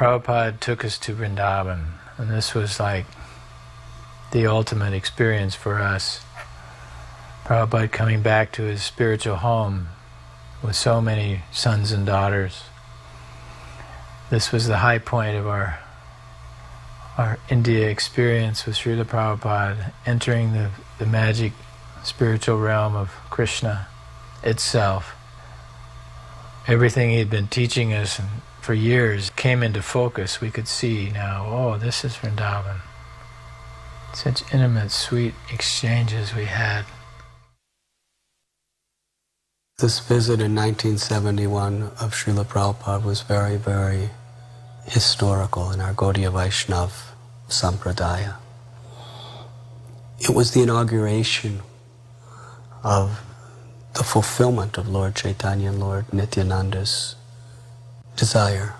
Prabhupada took us to Vrindavan, and this was like the ultimate experience for us. Prabhupada coming back to his spiritual home with so many sons and daughters. This was the high point of our India experience with Srila Prabhupada, entering the magic spiritual realm of Krishna itself. Everything he had been teaching us for years came into focus. We could see now, oh, this is Vrindavan. Such intimate, sweet exchanges we had. This visit in 1971 of Srila Prabhupada was very, very historical in our Gaudiya Vaishnava Sampradaya. It was the inauguration of the fulfillment of Lord Chaitanya and Lord Nityananda's desire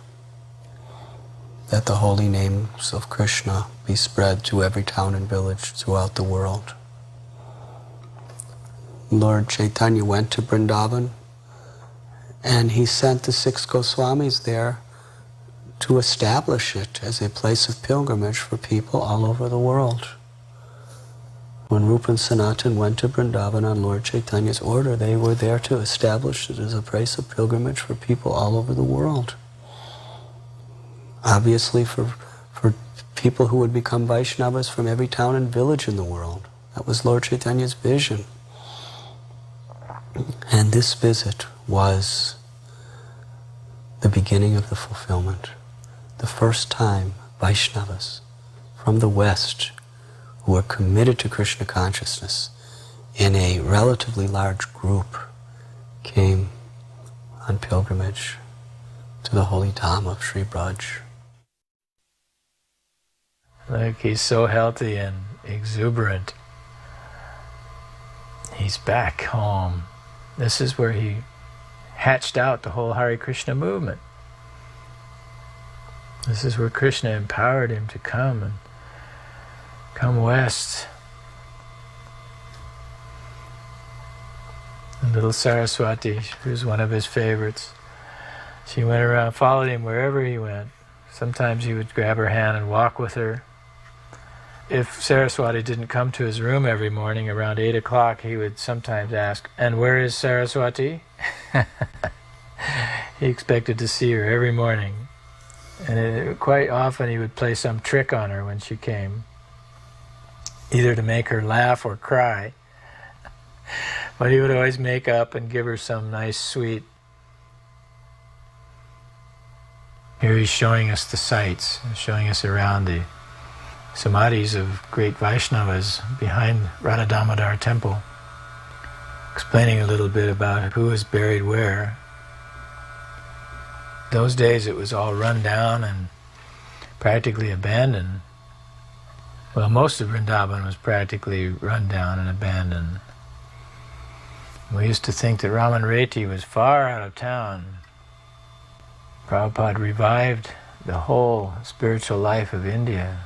that the holy names of Krishna be spread to every town and village throughout the world. Lord Chaitanya went to Vrindavan and he sent the 6 Goswamis there to establish it as a place of pilgrimage for people all over the world. When Rupa and Sanatan went to Vrindavan on Lord Chaitanya's order, they were there to establish it as a place of pilgrimage for people all over the world. Obviously for people who would become Vaishnavas from every town and village in the world. That was Lord Chaitanya's vision. And this visit was the beginning of the fulfillment. The first time Vaishnavas from the West who were committed to Krishna consciousness in a relatively large group came on pilgrimage to the holy Dham of Sri Braj. Look, he's so healthy and exuberant. He's back home. This is where he hatched out the whole Hare Krishna movement. This is where Krishna empowered him to come west. And little Saraswati, who's one of his favorites, she went around, followed him wherever he went. Sometimes he would grab her hand and walk with her. If Saraswati didn't come to his room every morning around 8 o'clock, he would sometimes ask, "And where is Saraswati?" He expected to see her every morning. And quite often he would play some trick on her when she came, either to make her laugh or cry. But he would always make up and give her some nice, sweet. Here he's showing us the sights, showing us around the samadhis of great Vaishnavas behind Radha Damodar temple, explaining a little bit about who is buried where. Those days it was all run down and practically abandoned. Well, most of Vrindavan was practically run down and abandoned. We used to think that Raman Reti was far out of town. Prabhupada revived the whole spiritual life of India,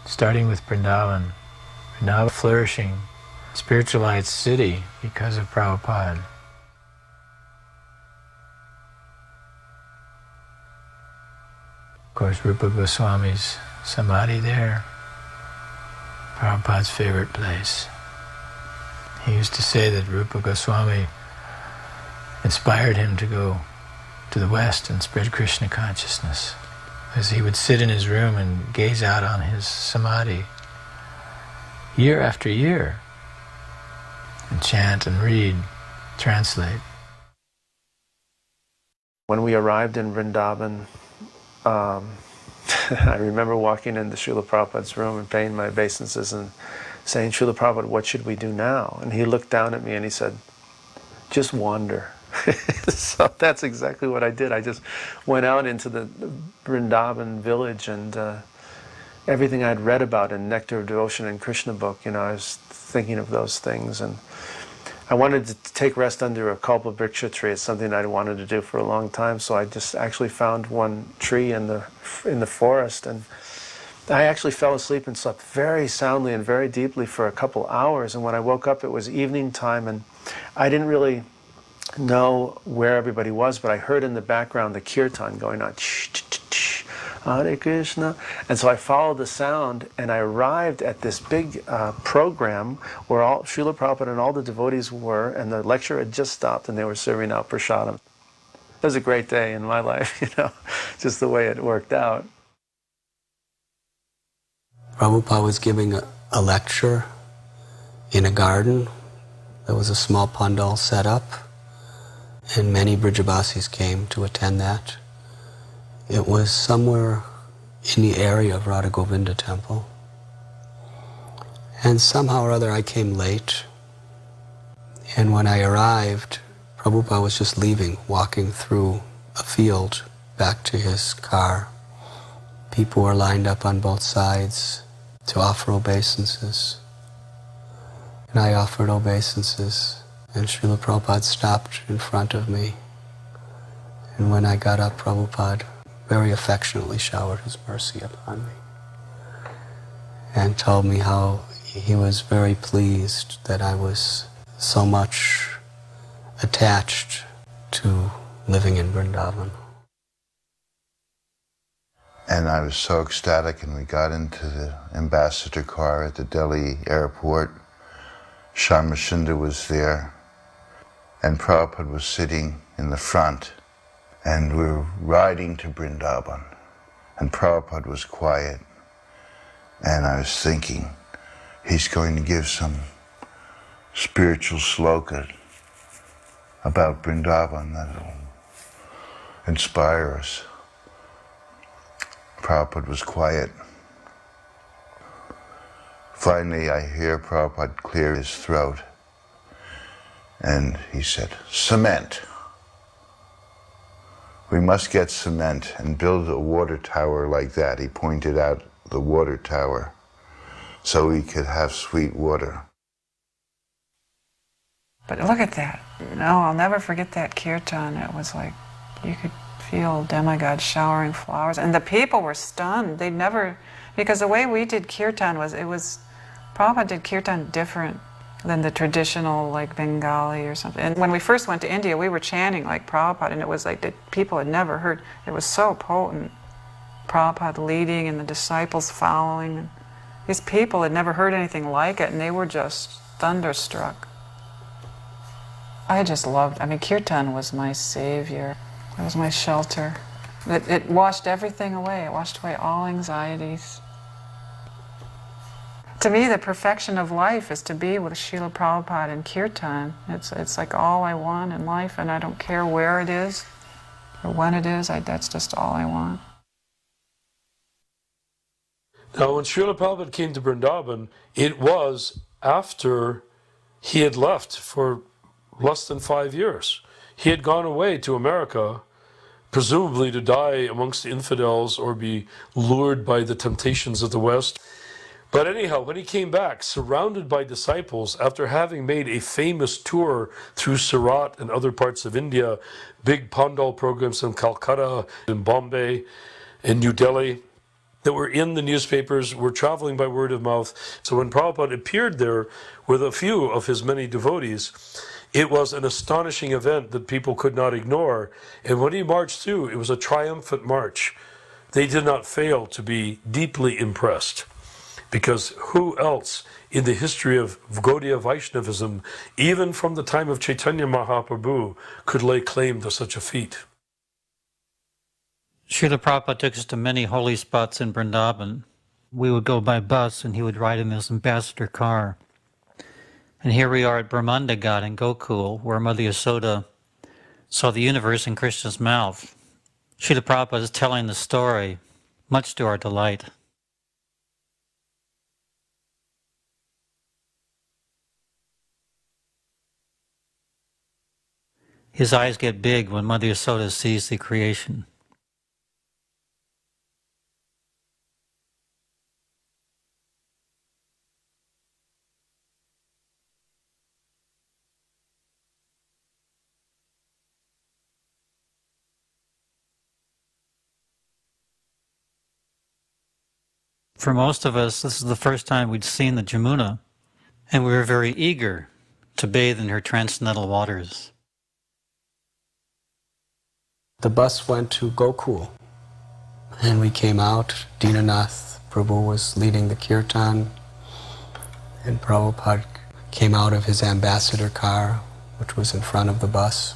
starting with Vrindavan. Vrindavan flourishing, spiritualized city because of Prabhupada. Of course, Rupa Goswami's samadhi there, Prabhupada's favorite place. He used to say that Rupa Goswami inspired him to go to the West and spread Krishna consciousness, as he would sit in his room and gaze out on his samadhi year after year and chant and read, translate. When we arrived in Vrindavan, I remember walking into Srila Prabhupada's room and paying my obeisances and saying, "Srila Prabhupada, what should we do now?" And he looked down at me and he said, "Just wander." So that's exactly what I did. I just went out into the Vrindavan village, and everything I'd read about in Nectar of Devotion and Krishna book, I was thinking of those things. And I wanted to take rest under a Kalpa Vriksha tree. It's something I'd wanted to do for a long time, so I just actually found one tree in the forest, and I actually fell asleep and slept very soundly and very deeply for a couple hours. And when I woke up, it was evening time, and I didn't really know where everybody was, but I heard in the background the kirtan going on Hare Krishna. And so I followed the sound, and I arrived at this big program where all Srila Prabhupada and all the devotees were, and the lecture had just stopped, and they were serving out prasadam. It was a great day in my life, just the way it worked out. Prabhupada was giving a lecture in a garden. There was a small pandal set up, and many Brijabasis came to attend that. It was somewhere in the area of Radha Govinda temple. And somehow or other I came late, and when I arrived, Prabhupada was just leaving, walking through a field back to his car. People were lined up on both sides to offer obeisances. And I offered obeisances, and Srila Prabhupada stopped in front of me. And when I got up, Prabhupada very affectionately showered his mercy upon me and told me how he was very pleased that I was so much attached to living in Vrindavan. And I was so ecstatic, and we got into the ambassador car at the Delhi airport. Sharma Sundar was there, and Prabhupada was sitting in the front, and we were riding to Vrindavan, and Prabhupada was quiet, and I was thinking, he's going to give some spiritual sloka about Vrindavan that'll inspire us. Prabhupada was quiet. Finally, I hear Prabhupada clear his throat, and he said, "Cement. We must get cement and build a water tower like that." He pointed out the water tower so we could have sweet water. But look at that. No, I'll never forget that kirtan. It was like you could feel demigods showering flowers. And the people were stunned. They'd never, because the way we did kirtan Prabhupada did kirtan different than the traditional like Bengali or something. And when we first went to India, we were chanting like Prabhupada, and it was like the people had never heard. It was so potent. Prabhupada leading and the disciples following. And these people had never heard anything like it, and they were just thunderstruck. I just loved, kirtan was my savior. It was my shelter. It washed everything away. It washed away all anxieties. To me, the perfection of life is to be with Srila Prabhupada and kirtan. It's like all I want in life, and I don't care where it is or when it is. That's just all I want. Now, when Srila Prabhupada came to Vrindavan, it was after he had left for less than 5 years. He had gone away to America, presumably to die amongst the infidels or be lured by the temptations of the West. But anyhow, when he came back, surrounded by disciples, after having made a famous tour through Surat and other parts of India, big pandal programs in Calcutta, in Bombay, in New Delhi, that were in the newspapers, were traveling by word of mouth. So when Prabhupada appeared there with a few of his many devotees, it was an astonishing event that people could not ignore. And when he marched through, it was a triumphant march. They did not fail to be deeply impressed. Because who else in the history of Gaudiya Vaishnavism, even from the time of Chaitanya Mahaprabhu, could lay claim to such a feat? Srila Prabhupada took us to many holy spots in Vrindavan. We would go by bus, and he would ride in this ambassador car. And here we are at Brahmanda Ghat in Gokul, where Mother Yasoda saw the universe in Krishna's mouth. Srila Prabhupada is telling the story, much to our delight. His eyes get big when Mother Yasoda sees the creation. For most of us, this is the first time we'd seen the Jamuna, and we were very eager to bathe in her transcendental waters. The bus went to Gokul, And we came out. Dinanath Prabhu was leading the kirtan, and Prabhupada came out of his ambassador car, which was in front of the bus.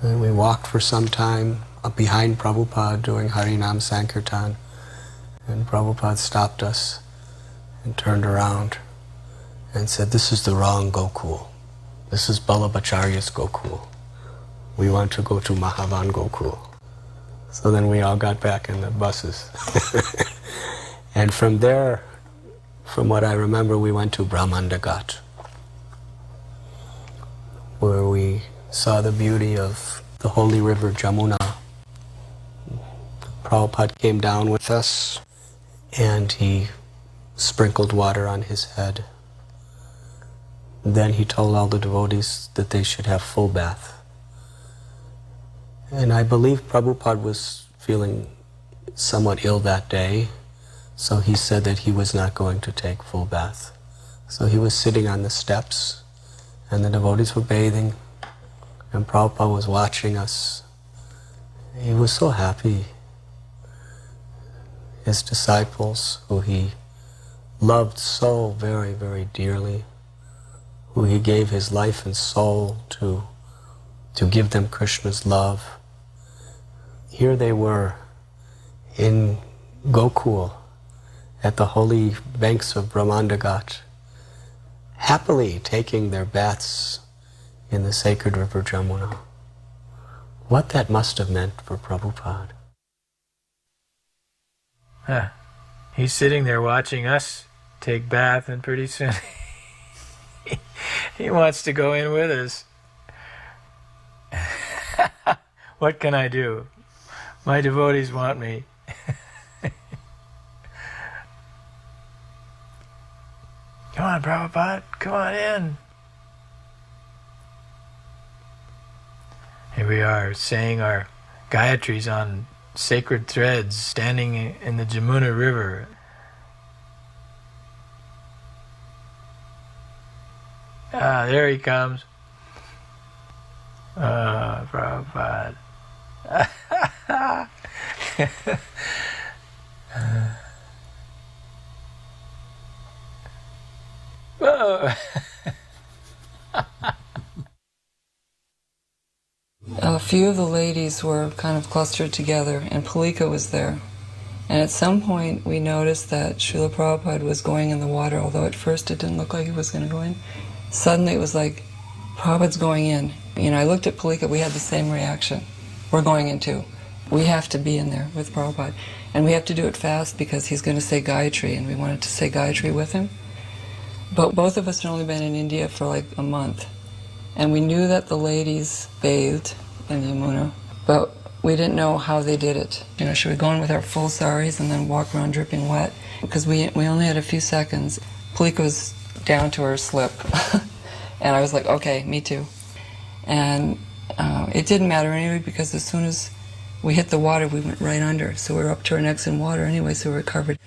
And we walked for some time up behind Prabhupada doing Harinam Sankirtan. And Prabhupada stopped us and turned around and said, "This is the wrong Gokul. This is Ballabhacharya's Gokul. We want to go to Mahavan Gokul." So then we all got back in the buses. And from there, from what I remember, we went to Brahmanda Ghat, where we saw the beauty of the holy river Jamuna. Prabhupada came down with us, and he sprinkled water on his head. Then he told all the devotees that they should have full bath. And I believe Prabhupada was feeling somewhat ill that day, so he said that he was not going to take full bath. So he was sitting on the steps, and the devotees were bathing, and Prabhupada was watching us. He was so happy. His disciples, who he loved so very, very dearly, who he gave his life and soul to give them Krishna's love. Here they were in Gokul at the holy banks of Brahmanda Ghat, happily taking their baths in the sacred river Jamuna. What that must have meant for Prabhupada. He's sitting there watching us take bath, and pretty soon he wants to go in with us. What can I do? My devotees want me. Come on, Prabhupada, come on in. Here we are saying our Gayatris on sacred threads, standing in the Jamuna River. There he comes. Prabhupada. Whoa. A few of the ladies were kind of clustered together, and Palika was there. And at some point we noticed that Srila Prabhupada was going in the water, although at first it didn't look like he was going to go in. Suddenly it was like, Prabhupada's going in. I looked at Palika, we had the same reaction. We're going in too. We have to be in there with Prabhupada. And we have to do it fast because he's going to say Gayatri, and we wanted to say Gayatri with him. But both of us had only been in India for like a month. And we knew that the ladies bathed in Yamuna, but we didn't know how they did it. Should we go in with our full saris and then walk around dripping wet? Because we only had a few seconds. Palika was down to her slip. And I was like, okay, me too. And it didn't matter anyway, because as soon as we hit the water, we went right under. So we were up to our necks in water anyway, so we were covered.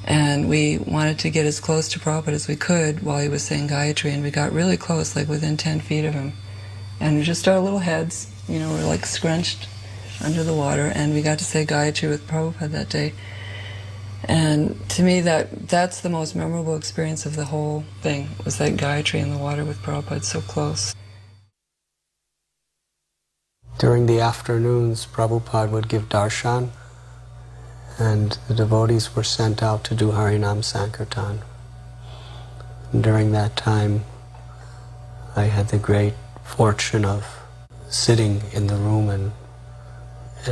And we wanted to get as close to Prabhupada as we could while he was saying Gayatri, and we got really close, like within 10 feet of him. And just our little heads, were like scrunched under the water, and we got to say Gayatri with Prabhupada that day. And to me, that's the most memorable experience of the whole thing, was that Gayatri in the water with Prabhupada so close. During the afternoons, Prabhupada would give darshan, and the devotees were sent out to do Harinam Sankirtan. And during that time, I had the great fortune of sitting in the room and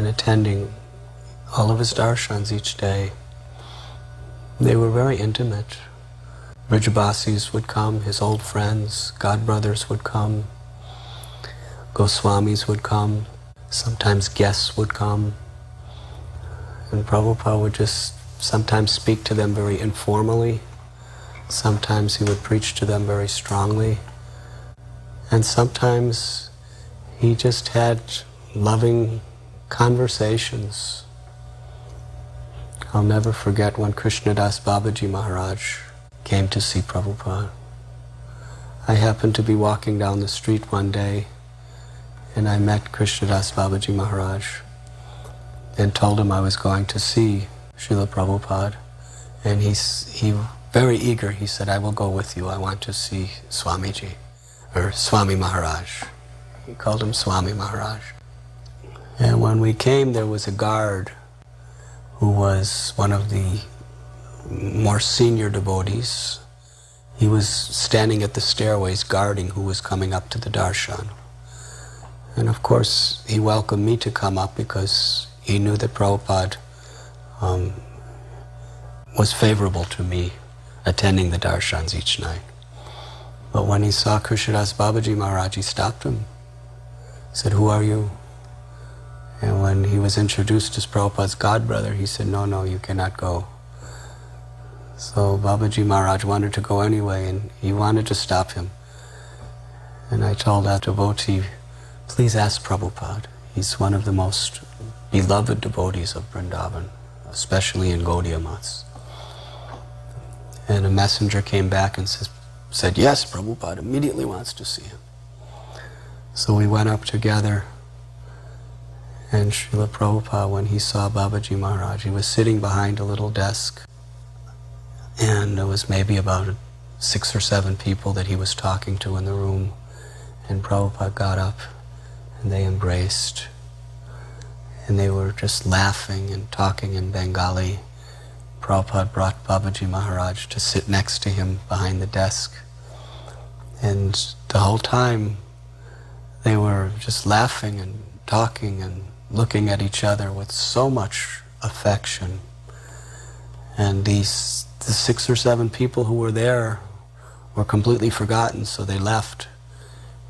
attending all of his darshans each day. They were very intimate. Vrijabasis would come, his old friends, godbrothers would come, Goswamis would come, sometimes guests would come, and Prabhupada would just sometimes speak to them very informally, sometimes he would preach to them very strongly, and sometimes he just had loving conversations. I'll never forget when Krishnadas Babaji Maharaj came to see Prabhupada. I happened to be walking down the street one day, and I met Krishnadas Babaji Maharaj. and told him I was going to see Srila Prabhupada. And he very eager, he said, I will go with you. I want to see Swamiji, or Swami Maharaj. He called him Swami Maharaj. And when we came, there was a guard who was one of the more senior devotees. He was standing at the stairways guarding who was coming up to the darshan. And of course, he welcomed me to come up because he knew that Prabhupada was favorable to me attending the darshans each night. But when he saw Krishnadas Babaji Maharaj, he stopped him. He said, who are you? And when he was introduced as Prabhupada's godbrother, he said, no, you cannot go. So Babaji Maharaj wanted to go anyway, and he wanted to stop him. And I told that devotee, please ask Prabhupada. He's one of the most beloved devotees of Vrindavan, especially in Gaudiya Maths. And a messenger came back and said, yes, Prabhupada immediately wants to see him. So we went up together, and Srila Prabhupada, when he saw Babaji Maharaj, he was sitting behind a little desk, and there was maybe about 6 or 7 people that he was talking to in the room. And Prabhupada got up, and they embraced, and they were just laughing and talking in Bengali. Prabhupada brought Babaji Maharaj to sit next to him behind the desk. And the whole time, they were just laughing and talking and looking at each other with so much affection. And the 6 or 7 people who were there were completely forgotten, so they left.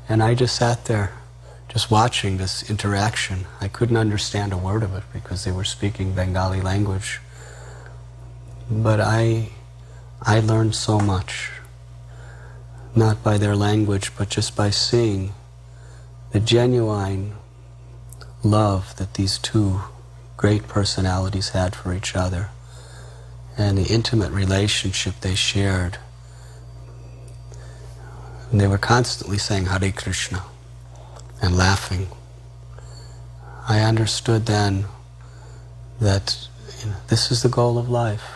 And I just sat there, just watching this interaction. I couldn't understand a word of it because they were speaking Bengali language. But I learned so much, not by their language, but just by seeing the genuine love that these two great personalities had for each other and the intimate relationship they shared. And they were constantly saying Hare Krishna and laughing. I understood then that this is the goal of life,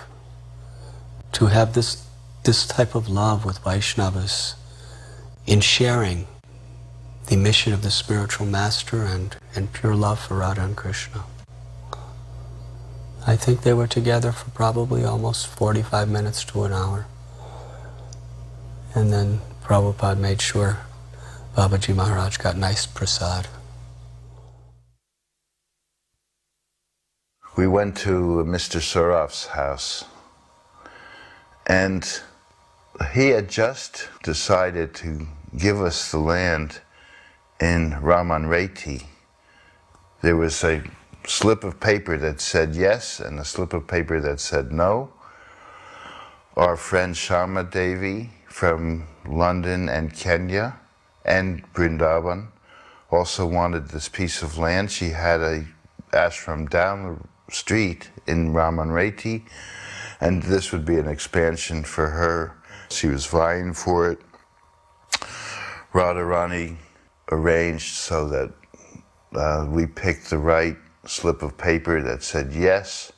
to have this type of love with Vaishnavas in sharing the mission of the spiritual master and pure love for Radha and Krishna. I think they were together for probably almost 45 minutes to an hour. And then Prabhupada made sure Babaji Maharaj got nice prasad. We went to Mr. Saraf's house, and he had just decided to give us the land in Raman Reti. There was a slip of paper that said yes and a slip of paper that said no. Our friend Sharma Devi from London and Kenya and Vrindavan also wanted this piece of land. She had a ashram down the street in Raman Reti, and this would be an expansion for her. She was vying for it. Radharani arranged so that we picked the right slip of paper that said yes.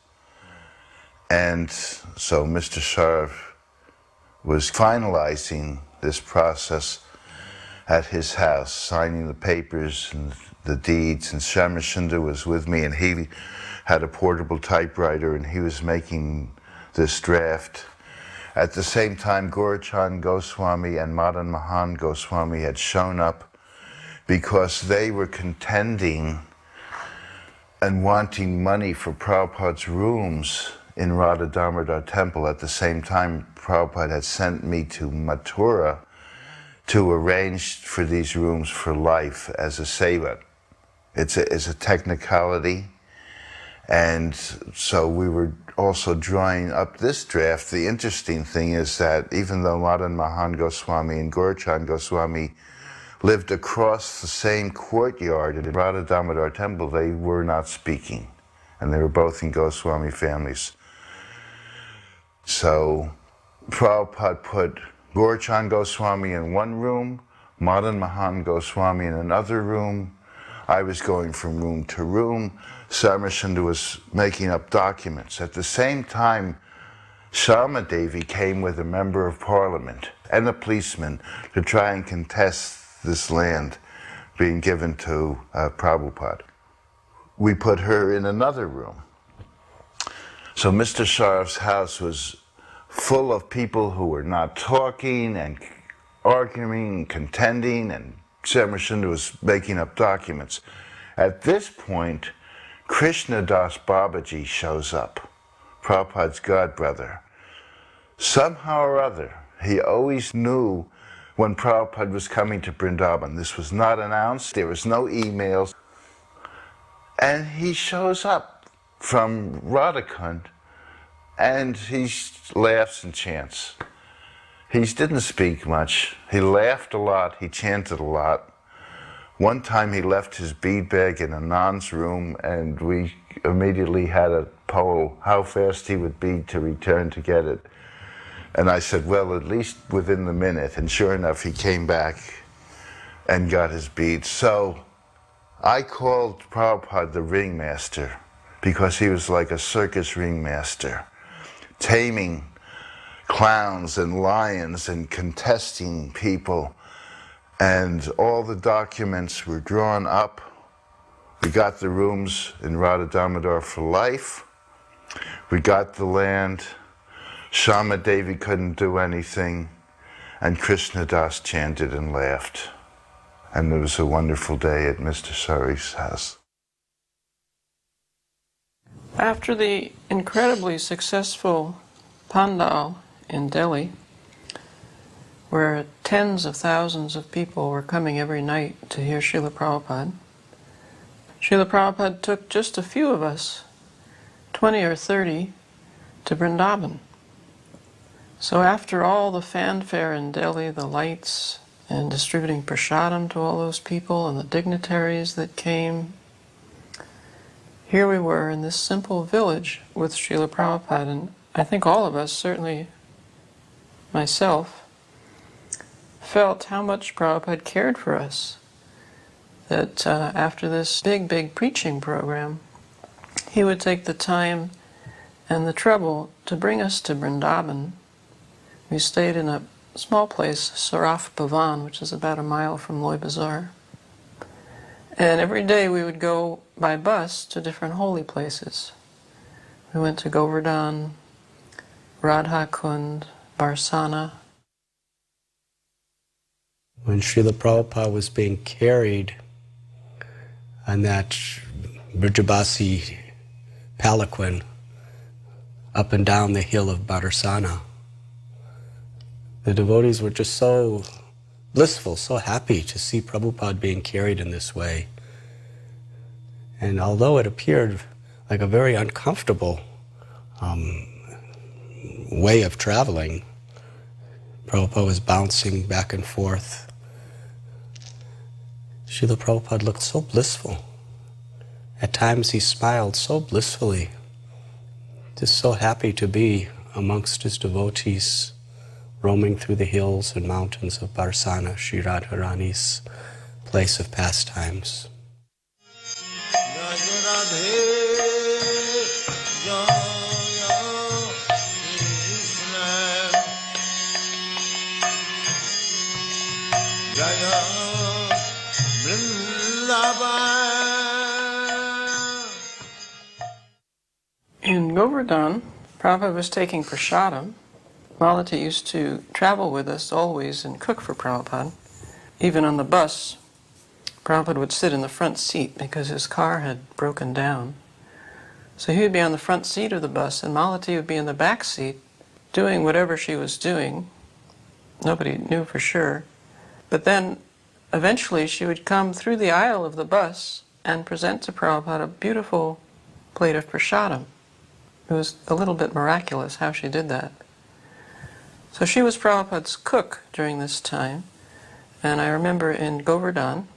And so Mr. Sharaf was finalizing this process at his house, signing the papers and the deeds, and Shamashunda was with me, and he had a portable typewriter, and he was making this draft. At the same time, Gaurachand Goswami and Madan Mohan Goswami had shown up because they were contending and wanting money for Prabhupada's rooms in Radha Damodar temple. At the same time, Prabhupada had sent me to Mathura to arrange for these rooms for life as a seva. It's a technicality, and so we were also drawing up this draft. The interesting thing is that even though Madan Mohan Goswami and Gaurachand Goswami lived across the same courtyard at Radha Damodar temple, they were not speaking, and they were both in Goswami families. So Prabhupada put Gaurachand Goswami in one room, Madan Mohan Goswami in another room. I was going from room to room. Sarmasunda was making up documents. At the same time, Sharma Devi came with a member of parliament and a policeman to try and contest this land being given to Prabhupada. We put her in another room. So Mr. Sharf's house was full of people who were not talking and arguing and contending, and Sarmasunda was making up documents. At this point, Krishna Das Babaji shows up, Prabhupada's godbrother. Somehow or other, he always knew when Prabhupada was coming to Vrindavan. This was not announced, there was no emails. And he shows up from Radhakund, and he laughs and chants. He didn't speak much. He laughed a lot, he chanted a lot. One time he left his bead bag in a nun's room, and we immediately had a poll how fast he would be to return to get it. And I said, well, at least within the minute. And sure enough, he came back and got his beads. So I called Prabhupada the ringmaster, because he was like a circus ringmaster, taming clowns and lions and contesting people. And all the documents were drawn up. We got the rooms in Radha Damodar for life. We got the land. Sharma Devi couldn't do anything. And Krishna Das chanted and laughed. And it was a wonderful day at Mr. Sari's house. After the incredibly successful Pandal in Delhi, where tens of thousands of people were coming every night to hear Srila Prabhupada, Srila Prabhupada took just a few of us, 20 or 30, to Vrindavan. So after all the fanfare in Delhi, the lights, and distributing prasadam to all those people and the dignitaries that came, here we were in this simple village with Srila Prabhupada, and I think all of us, certainly myself, felt how much Prabhupada cared for us. That after this big preaching program, he would take the time and the trouble to bring us to Vrindavan. We stayed in a small place, Saraf Bhavan, which is about a mile from Loy Bazaar. And every day we would go by bus to different holy places. We went to Govardhan, Radha Kund, Barsana. When Srila Prabhupada was being carried on that Vrajabasi palanquin up and down the hill of Barsana, the devotees were just so blissful, so happy to see Prabhupada being carried in this way. And although it appeared like a very uncomfortable way of traveling, Prabhupada was bouncing back and forth. Srila Prabhupada looked so blissful. At times he smiled so blissfully, just so happy to be amongst his devotees, roaming through the hills and mountains of Barsana, Sri Radharani's place of pastimes. In Govardhan, Prabhupada was taking prasadam. Malati used to travel with us always and cook for Prabhupada. Even on the bus, Prabhupada would sit in the front seat because his car had broken down. So he would be on the front seat of the bus, and Malati would be in the back seat doing whatever she was doing. Nobody knew for sure. But then eventually she would come through the aisle of the bus and present to Prabhupada a beautiful plate of prasadam. It was a little bit miraculous how she did that. So she was Prabhupada's cook during this time, and I remember in Govardhan,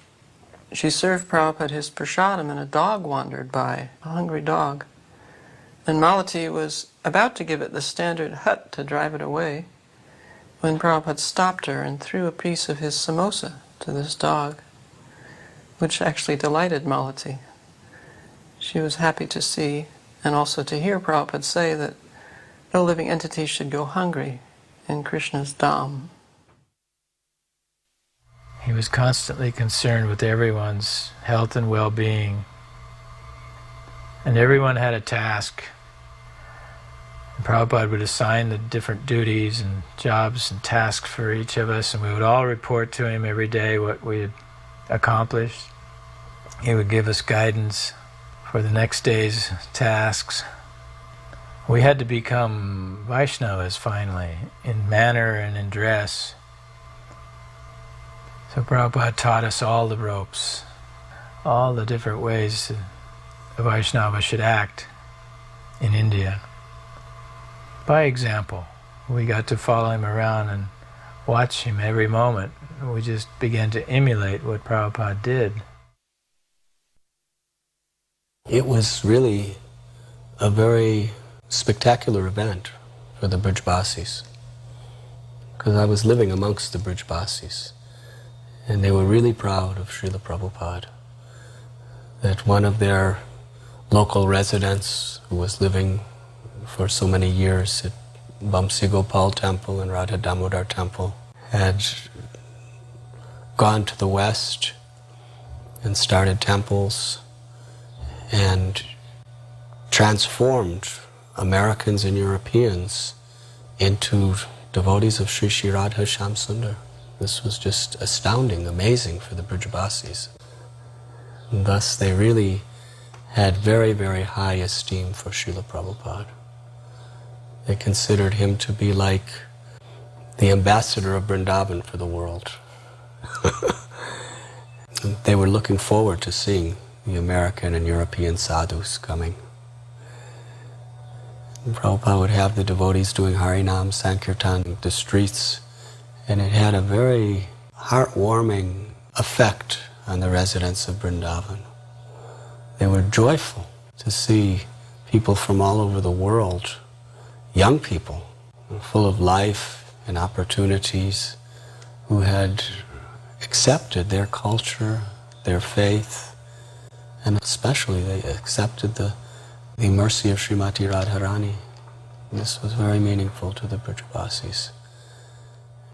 she served Prabhupada his prasadam and a dog wandered by, a hungry dog. And Malati was about to give it the standard hut to drive it away when Prabhupada stopped her and threw a piece of his samosa to this dog. which actually delighted Malati. She was happy to see and also to hear Prabhupada say that no living entity should go hungry in Krishna's Dham. He was constantly concerned with everyone's health and well-being. And everyone had a task. And Prabhupada would assign the different duties and jobs and tasks for each of us, and we would all report to him every day what we had accomplished. He would give us guidance for the next day's tasks. We had to become Vaishnavas finally, in manner and in dress. So Prabhupada taught us all the ropes, all the different ways a Vaishnava should act in India. By example, we got to follow him around and watch him every moment. We just began to emulate what Prabhupada did. It was really a very spectacular event for the Brijbasis, because I was living amongst the Brijbasis, and they were really proud of Srila Prabhupada, that one of their local residents who was living for so many years at Vamsi Gopal Temple and Radha Damodar Temple had gone to the West and started temples and transformed Americans and Europeans into devotees of Sri Sri Radha Shamsundar. This was just astounding, amazing for the Brijbasis. And thus they really had very, very high esteem for Srila Prabhupada. They considered him to be like the ambassador of Vrindavan for the world. They were looking forward to seeing the American and European sadhus coming. And Prabhupada would have the devotees doing Harinam, Sankirtan, the streets, and it had a very heartwarming effect on the residents of Vrindavan. They were joyful to see people from all over the world, young people, full of life and opportunities, who had accepted their culture, their faith, and especially they accepted the mercy of Srimati Radharani. This was very meaningful to the Brijbasis.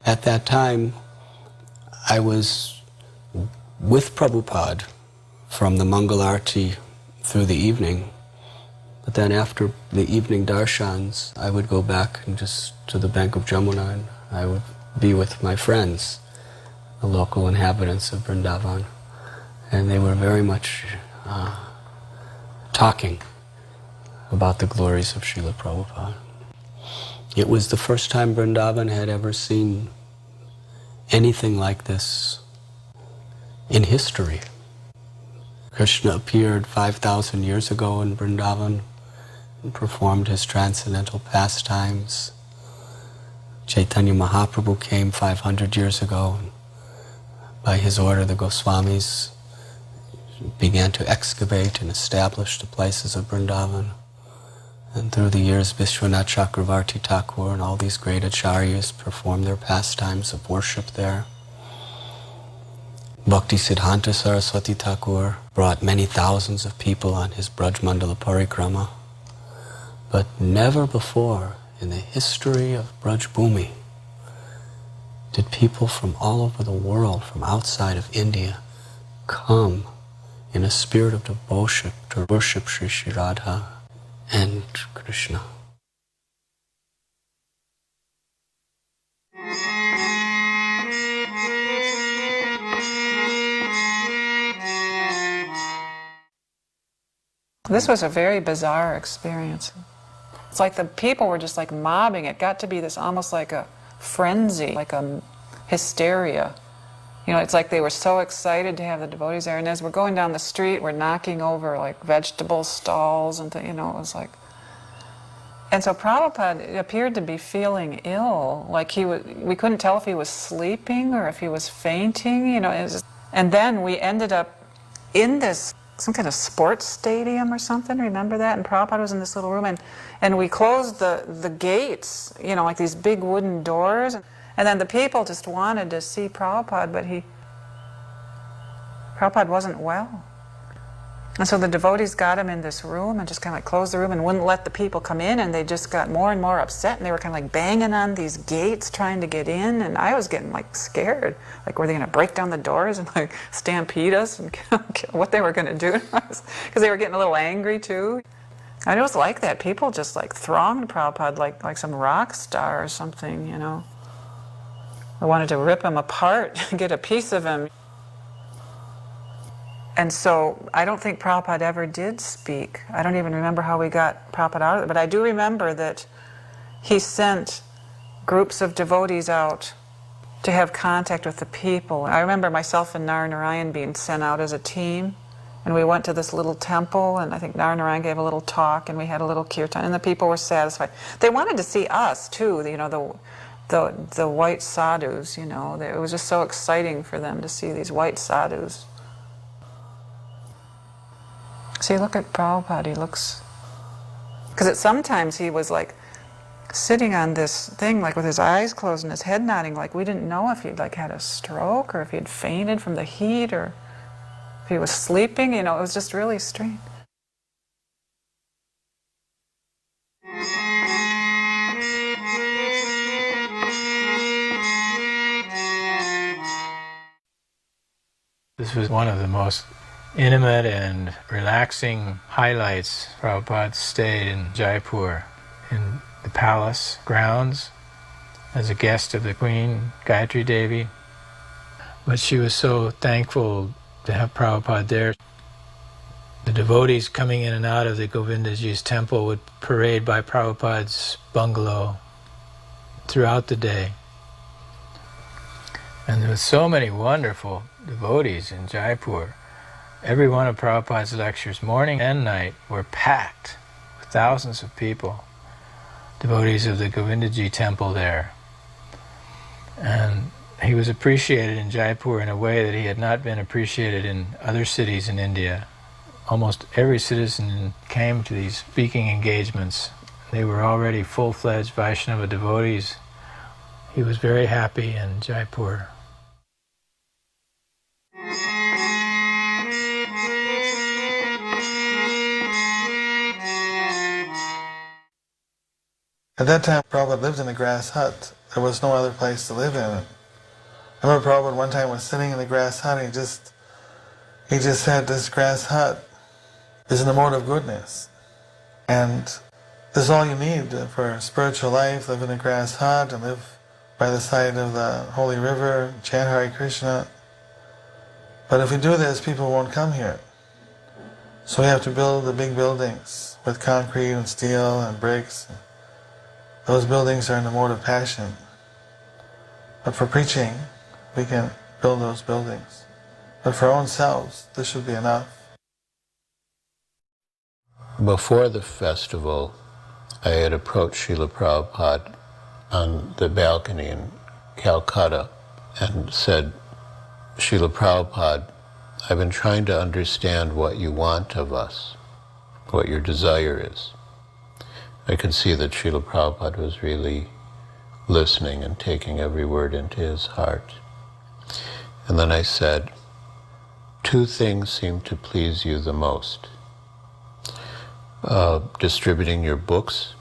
At that time, I was with Prabhupada from the Mangal Arati through the evening, but then after the evening darshans, I would go back and just to the bank of Jamuna, and I would be with my friends, the local inhabitants of Vrindavan, and they were very much talking about the glories of Srila Prabhupada. It was the first time Vrindavan had ever seen anything like this in history. Krishna appeared 5,000 years ago in Vrindavan and performed his transcendental pastimes. Chaitanya Mahaprabhu came 500 years ago, and by his order the Goswamis began to excavate and establish the places of Vrindavan. And through the years, Vishwanath Chakravarti Thakur and all these great acharyas performed their pastimes of worship there. Bhakti Siddhanta Saraswati Thakur brought many thousands of people on his Braj Mandala Parikrama. But never before in the history of Braj Bhumi did people from all over the world, from outside of India, come in a spirit of devotion to worship Sri Sri Radha and Krishna. This was a very bizarre experience. It's like the people were just like mobbing. It got to be this almost like a frenzy, like a hysteria. You know, it's like they were so excited to have the devotees there. And as we're going down the street, we're knocking over like vegetable stalls and you know, it was like. And so Prabhupada appeared to be feeling ill, like we couldn't tell if he was sleeping or if he was fainting, you know. And then we ended up in this, some kind of sports stadium or something, remember that? And Prabhupada was in this little room, and we closed the gates, you know, like these big wooden doors. And then the people just wanted to see Prabhupada, but Prabhupada wasn't well. And so the devotees got him in this room and just kind of like closed the room and wouldn't let the people come in, and they just got more and more upset, and they were kind of like banging on these gates trying to get in, and I was getting like scared. Like, were they going to break down the doors and like stampede us and what they were going to do? Because they were getting a little angry too. And it was like that. People just like thronged Prabhupada like some rock star or something, you know. They wanted to rip him apart and get a piece of him. And so I don't think Prabhupada ever did speak. I don't even remember how we got Prabhupada out of it, but I do remember that he sent groups of devotees out to have contact with the people. I remember myself and Narayan being sent out as a team, and we went to this little temple, and I think Narayan gave a little talk, and we had a little kirtan, and the people were satisfied. They wanted to see us too, you know, the white sadhus, you know. It was just so exciting for them to see these white sadhus. See, look at Prabhupada, he looks... Because sometimes he was like sitting on this thing, like with his eyes closed and his head nodding, like we didn't know if he'd like had a stroke or if he had fainted from the heat or if he was sleeping, you know, it was just really strange. This was one of the most intimate and relaxing highlights. Prabhupada stayed in Jaipur, in the palace grounds, as a guest of the Queen, Gayatri Devi. But she was so thankful to have Prabhupada there. The devotees coming in and out of the Govindaji's temple would parade by Prabhupada's bungalow throughout the day. And there were so many wonderful devotees in Jaipur. Every one of Prabhupada's lectures, morning and night, were packed with thousands of people, devotees of the Govindaji temple there. And he was appreciated in Jaipur in a way that he had not been appreciated in other cities in India. Almost every citizen came to these speaking engagements. They were already full-fledged Vaishnava devotees. He was very happy in Jaipur. At that time, Prabhupada lived in a grass hut. There was no other place to live in. I remember Prabhupada one time was sitting in the grass hut, and he just said, this grass hut is an abode of goodness. And this is all you need for spiritual life, live in a grass hut and live by the side of the holy river, chant Hare Krishna. But if we do this, people won't come here. So we have to build the big buildings with concrete and steel and bricks. Those buildings are in the mode of passion. But for preaching, we can build those buildings. But for our own selves, this should be enough. Before the festival, I had approached Srila Prabhupada on the balcony in Calcutta and said, Srila Prabhupada, I've been trying to understand what you want of us, what your desire is. I could see that Srila Prabhupada was really listening and taking every word into his heart. And then I said, two things seem to please you the most. Distributing your books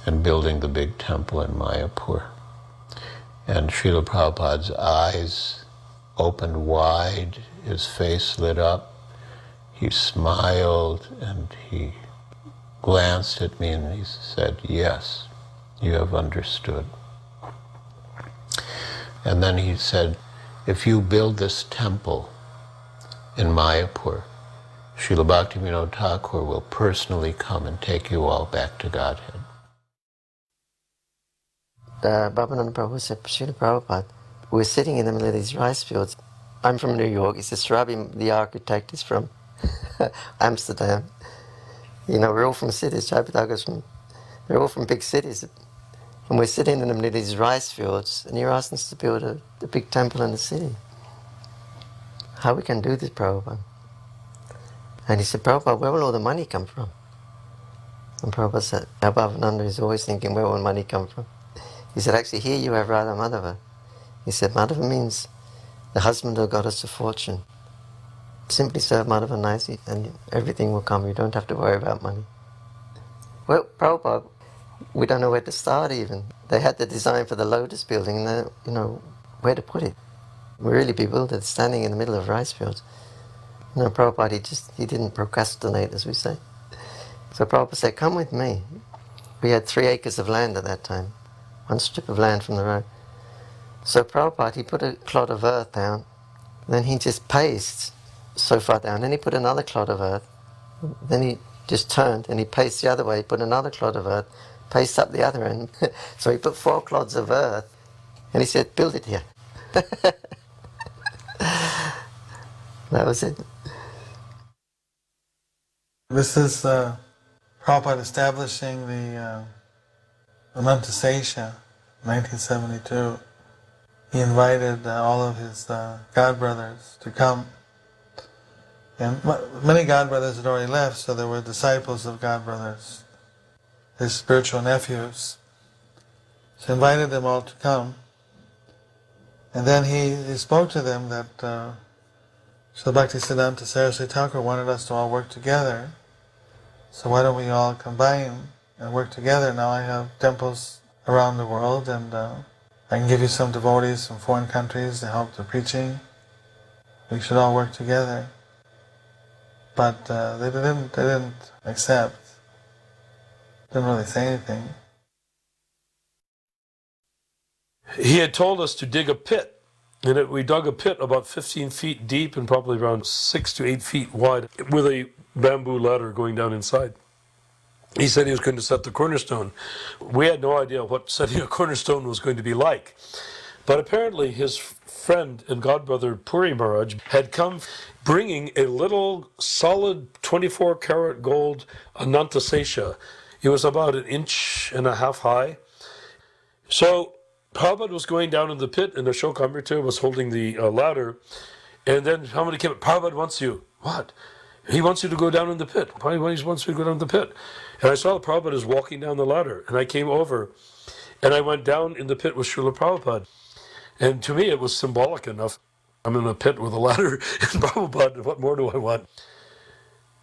and building the big temple in Mayapur. And Srila Prabhupada's eyes opened wide, his face lit up, he smiled and he glanced at me and he said, yes, you have understood. And then he said, if you build this temple in Mayapur, Srila Bhaktivedanta Thakur will personally come and take you all back to Godhead. Bhavananda Prabhu said, Srila Prabhupada, we're sitting in the middle of these rice fields. I'm from New York. He says, Srabi, the architect, is from Amsterdam. You know, we're all from cities. They're all from big cities. And we're sitting in the middle of these rice fields, and you're asking us to build a big temple in the city. How we can do this, Prabhupada? And he said, Prabhupada, where will all the money come from? And Prabhupada said, Bhavananda is always thinking, where will money come from? He said, actually, here you have Radha Madhava. He said, Madhava means the husband of goddess of fortune. Simply serve Madhava nicely and everything will come. You don't have to worry about money. Well, Prabhupada, we don't know where to start even. They had the design for the Lotus building and where to put it. We're really bewildered standing in the middle of rice fields. Prabhupada, he didn't procrastinate, as we say. So Prabhupada said, come with me. We had 3 acres of land at that time, 1 strip of land from the road. So Prabhupada, he put a clod of earth down, then he just paced so far down, then he put another clod of earth, then he just turned and he paced the other way, put another clod of earth, paced up the other end. So he put 4 clods of earth and he said, build it here. That was it. This is Prabhupada establishing the Anantasesha in 1972. He invited all of his god brothers to come. And many god brothers had already left, so there were disciples of god brothers, his spiritual nephews. So he invited them all to come. And then he spoke to them that Srila Bhaktisiddhanta Saraswati Thakur wanted us to all work together. So why don't we all combine and work together? Now I have temples around the world, and I can give you some devotees from foreign countries to help the preaching. We should all work together. But they didn't accept. Didn't really say anything. He had told us to dig a pit. And we dug a pit about 15 feet deep and probably around 6 to 8 feet wide with a bamboo ladder going down inside. He said he was going to set the cornerstone. We had no idea what setting a cornerstone was going to be like. But apparently his friend and godbrother Puri Maharaj had come bringing a little solid 24-karat gold Anantasesha. It was about 1.5 inches high. So Prabhupada was going down in the pit, and Ashoka Amrita was holding the ladder. And then somebody came up, Prabhupada wants you. What? He wants you to go down in the pit. Why wants you to go down in the pit? And I saw Prabhupada is walking down the ladder. And I came over, and I went down in the pit with Srila Prabhupada. And to me, it was symbolic enough. I'm in a pit with a ladder, and Prabhupada, what more do I want?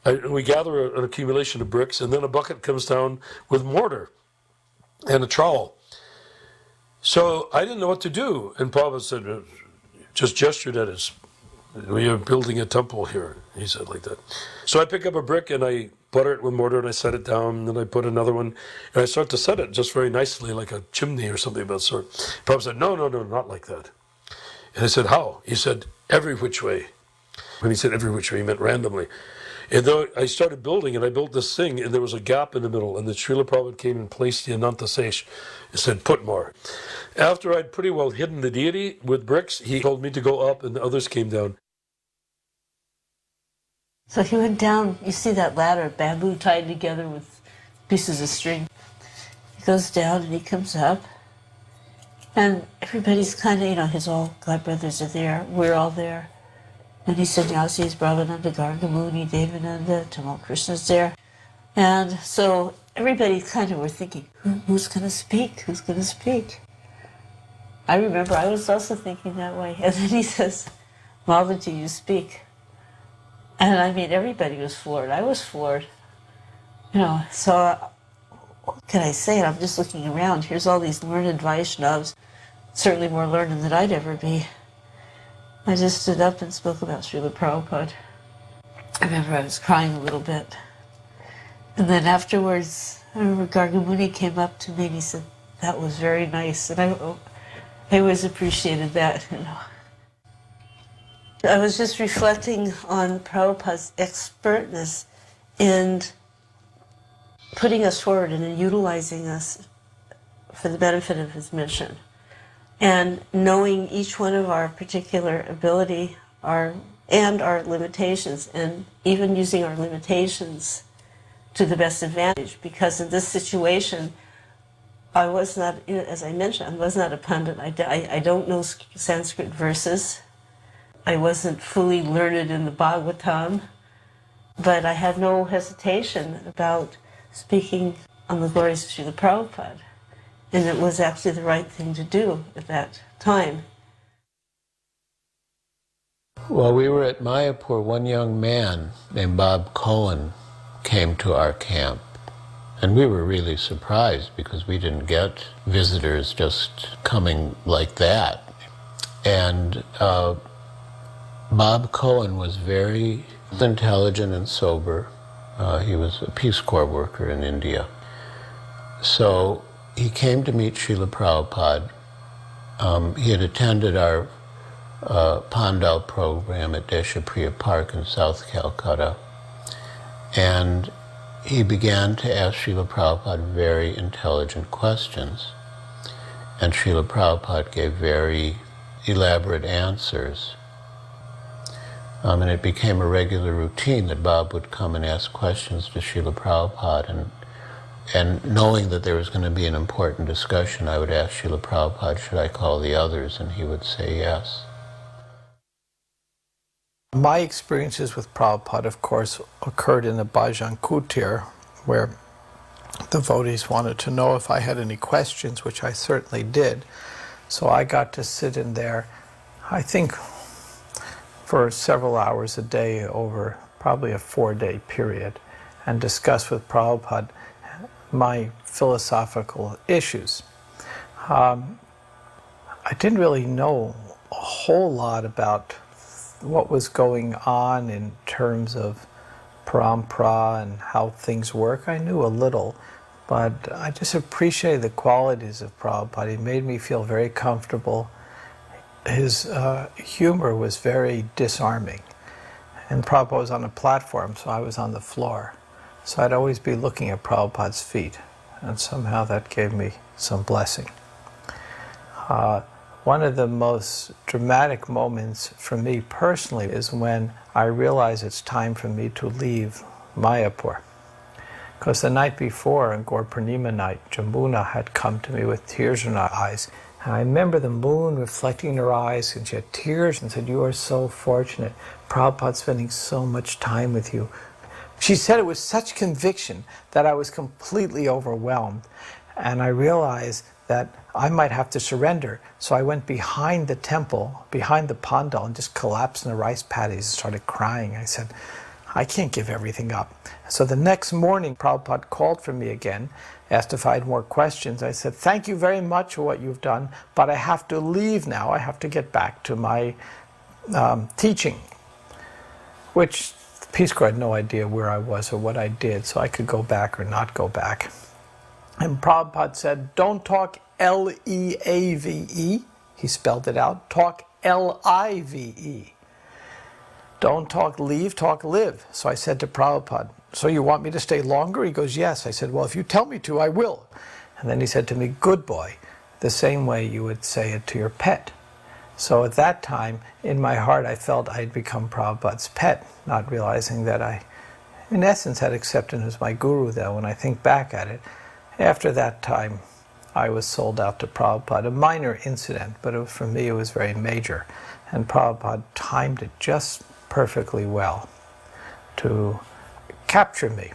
We gather an accumulation of bricks, and then a bucket comes down with mortar and a trowel. So I didn't know what to do. And Prabhupada said, just gestured at us. We are building a temple here, he said like that. So I pick up a brick and I butter it with mortar and I set it down, and then I put another one and I start to set it just very nicely like a chimney or something of that sort. Prabhupada said, no, not like that. And I said, how? He said, every which way. When he said every which way, he meant randomly. And though I started building and I built this thing and there was a gap in the middle, and the Srila Prabhupada came and placed the Anantasesha and said, put more. After I'd pretty well hidden the deity with bricks, he told me to go up and the others came down. So he went down, you see that ladder, bamboo tied together with pieces of string. He goes down and he comes up, and everybody's kind of, his all god brothers are there, we're all there. And he said, now sees Brahmananda, Gargamuni, Devananda, Tamal Krishna's there. And so everybody kind of were thinking, who's going to speak? Who's going to speak? I remember I was also thinking that way. And then he says, Malvati, you speak. And I mean, everybody was floored. I was floored. So what can I say? And I'm just looking around. Here's all these learned Vaishnavas, certainly more learned than I'd ever be. I just stood up and spoke about Srila Prabhupada. I remember I was crying a little bit. And then afterwards, I remember Gargamuni came up to me and he said, that was very nice. And I always appreciated that, I was just reflecting on Prabhupada's expertness in putting us forward and in utilizing us for the benefit of his mission. And knowing each one of our particular ability and our limitations, and even using our limitations to the best advantage. Because in this situation, I was not, as I mentioned, I was not a pundit. I don't know Sanskrit verses. I wasn't fully learned in the Bhagavatam, but I had no hesitation about speaking on the glories of Srila Prabhupada. And it was actually the right thing to do at that time. While we were at Mayapur, one young man named Bob Cohen came to our camp. And we were really surprised because we didn't get visitors just coming like that. And Bob Cohen was very intelligent and sober. He was a Peace Corps worker in India. So he came to meet Srila Prabhupada. He had attended our Pandal program at Deshapriya Park in South Calcutta. And he began to ask Srila Prabhupada very intelligent questions. And Srila Prabhupada gave very elaborate answers. And it became a regular routine that Bob would come and ask questions to Srila Prabhupada. And knowing that there was going to be an important discussion, I would ask Srila Prabhupada, should I call the others? And he would say yes. My experiences with Prabhupada, of course, occurred in the Bhajan Kutir, where devotees wanted to know if I had any questions, which I certainly did. So I got to sit in there, I think, for several hours a day over probably a 4-day period, and discuss with Prabhupada my philosophical issues. I didn't really know a whole lot about what was going on in terms of parampara and how things work. I knew a little, but I just appreciated the qualities of Prabhupada. He made me feel very comfortable. His humor was very disarming. And Prabhupada was on a platform, so I was on the floor. So I'd always be looking at Prabhupada's feet, and somehow that gave me some blessing. One of the most dramatic moments for me personally is when I realized it's time for me to leave Mayapur. Because the night before, on Gaur Purnima night, Jamuna had come to me with tears in her eyes. And I remember the moon reflecting in her eyes, and she had tears and said, "You are so fortunate. Prabhupada's spending so much time with you." She said it with such conviction that I was completely overwhelmed. And I realized that I might have to surrender. So I went behind the temple, behind the pandal, and just collapsed in the rice paddies and started crying. I said, I can't give everything up. So the next morning, Prabhupada called for me again, asked if I had more questions. I said, thank you very much for what you've done, but I have to leave now. I have to get back to my teaching, which the Peace Corps had no idea where I was or what I did, so I could go back or not go back. And Prabhupada said, don't talk L-E-A-V-E. He spelled it out. Talk L-I-V-E. Don't talk leave, talk live. So I said to Prabhupada, so you want me to stay longer? He goes, yes. I said, well, if you tell me to, I will. And then he said to me, good boy, the same way you would say it to your pet. So at that time, in my heart, I felt I had become Prabhupada's pet, not realizing that I, in essence, had accepted him as my guru, though, when I think back at it. After that time, I was sold out to Prabhupada, a minor incident, but for me it was very major. And Prabhupada timed it just perfectly well to capture me.